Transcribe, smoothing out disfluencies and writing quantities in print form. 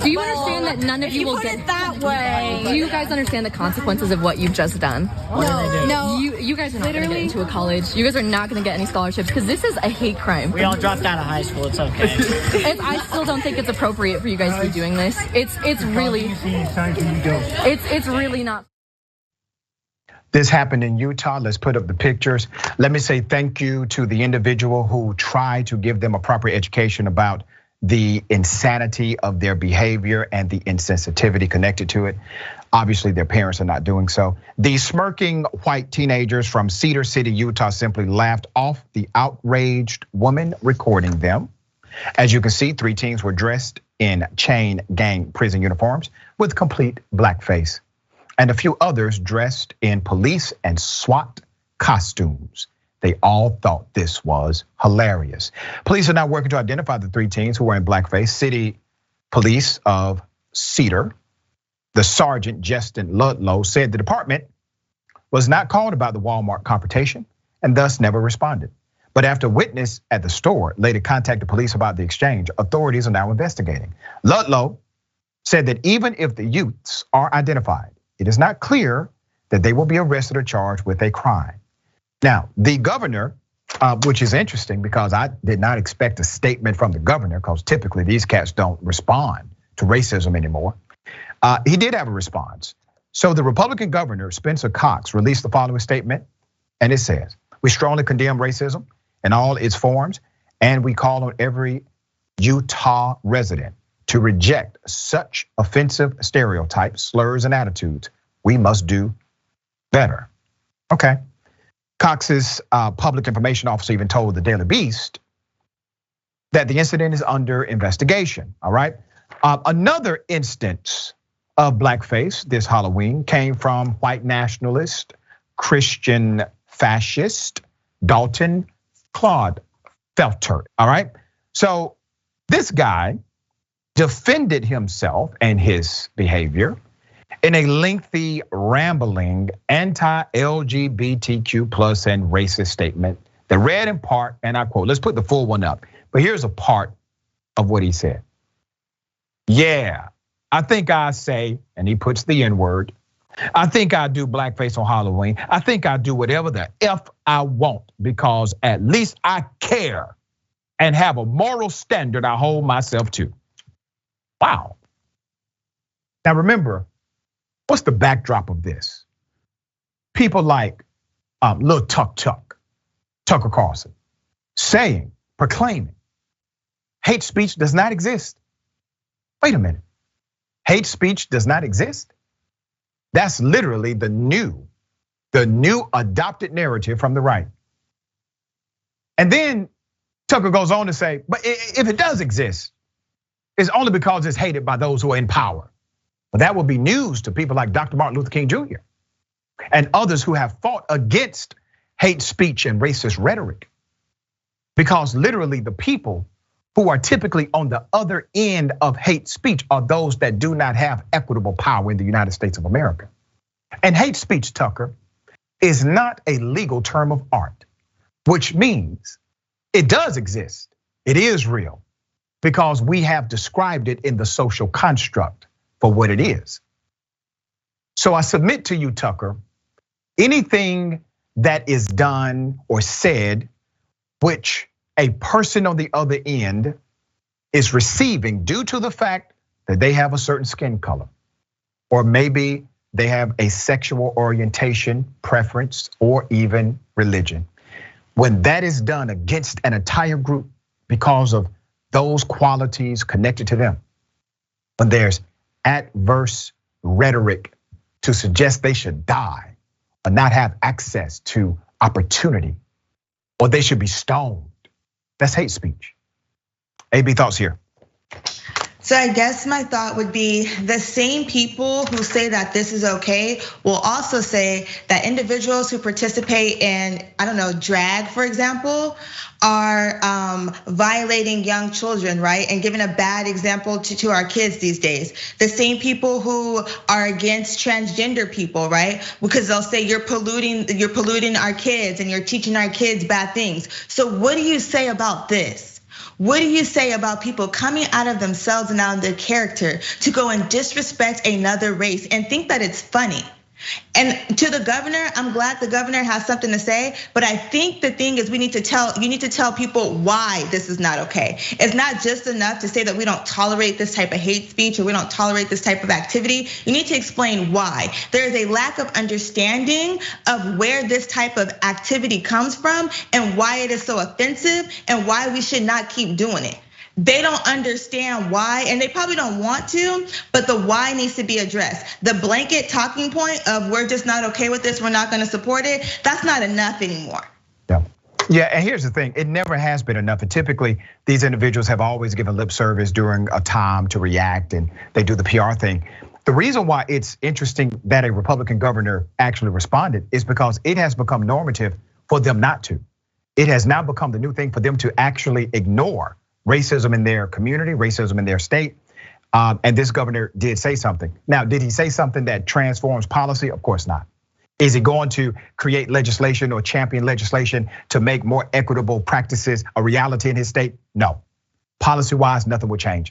Do you understand that none of you will get it that way? Do you guys understand the consequences of what you've just done? No. You guys are not going to get into a college. You guys are not going to get any scholarships because this is a hate crime. We all dropped out of high school. It's okay. I still don't think it's appropriate for you guys to be doing this. It's really not. This happened in Utah. Let's put up the pictures. Let me say thank you to the individual who tried to give them a proper education about the insanity of their behavior and the insensitivity connected to it. Obviously, their parents are not doing so. The smirking white teenagers from Cedar City, Utah simply laughed off the outraged woman recording them. As you can see, 3 teens were dressed in chain gang prison uniforms with complete blackface, and a few others dressed in police and SWAT costumes. They all thought this was hilarious. Police are now working to identify the 3 teens who were in blackface. City Police of Cedar, the Sergeant Justin Ludlow, said the department was not called about the Wal-mart confrontation and thus never responded. But after a witness at the store later contacted police about the exchange, authorities are now investigating. Ludlow said that even if the youths are identified, it is not clear that they will be arrested or charged with a crime. Now, the governor, which is interesting because I did not expect a statement from the governor because typically these cats don't respond to racism anymore. He did have a response. So the Republican governor, Spencer Cox, released the following statement, and it says, "We strongly condemn racism in all its forms, and we call on every Utah resident to reject such offensive stereotypes, slurs, and attitudes. We must do better." Okay. Cox's public information officer even told the Daily Beast that the incident is under investigation, all right? Another instance of blackface this Halloween came from white nationalist, Christian fascist, Dalton Clodfelter, all right? So this guy defended himself and his behavior in a lengthy, rambling, anti-LGBTQ plus and racist statement that read in part, and I quote, let's put the full one up, but here's a part of what he said. "Yeah, I think I say," and he puts the N-word, "I think I do blackface on Halloween. I think I do whatever the F I want because at least I care and have a moral standard I hold myself to." Wow. Now remember, what's the backdrop of this? People like Lil Tucker Carlson, saying, proclaiming, hate speech does not exist. Wait a minute, hate speech does not exist? That's literally the new adopted narrative from the right. And then Tucker goes on to say, but if it does exist, it's only because it's hated by those who are in power. But that will be news to people like Dr. Martin Luther King Jr. and others who have fought against hate speech and racist rhetoric. Because literally the people who are typically on the other end of hate speech are those that do not have equitable power in the United States of America. And hate speech, Tucker, is not a legal term of art, which means it does exist. It is real because we have described it in the social construct for what it is. So I submit to you, Tucker, anything that is done or said which a person on the other end is receiving due to the fact that they have a certain skin color, or maybe they have a sexual orientation, preference, or even religion. When that is done against an entire group because of those qualities connected to them, when there's adverse rhetoric to suggest they should die or not have access to opportunity, or they should be stoned, that's hate speech. A.B. thoughts here. So I guess my thought would be the same people who say that this is okay will also say that individuals who participate in, I don't know, drag, for example, are violating young children, right? And giving a bad example to our kids these days. The same people who are against transgender people, right? Because they'll say you're polluting our kids and you're teaching our kids bad things. So what do you say about this? what do you say about people coming out of themselves and out of their character to go and disrespect another race and think that it's funny? And to the governor, I'm glad the governor has something to say, but I think the thing is you need to tell people why this is not okay. It's not just enough to say that we don't tolerate this type of hate speech or we don't tolerate this type of activity. You need to explain why. There is a lack of understanding of where this type of activity comes from and why it is so offensive and why we should not keep doing it. They don't understand why, and they probably don't want to, but the why needs to be addressed. The blanket talking point of we're just not okay with this, we're not gonna support it, that's not enough anymore. Yeah, and here's the thing, it never has been enough. And typically, these individuals have always given lip service during a time to react, and they do the PR thing. The reason why it's interesting that a Republican governor actually responded is because it has become normative for them not to. It has now become the new thing for them to actually ignore racism in their community, racism in their state. And this governor did say something. Now, did he say something that transforms policy? Of course not. Is he going to create legislation or champion legislation to make more equitable practices a reality in his state? No. Policy-wise, nothing will change.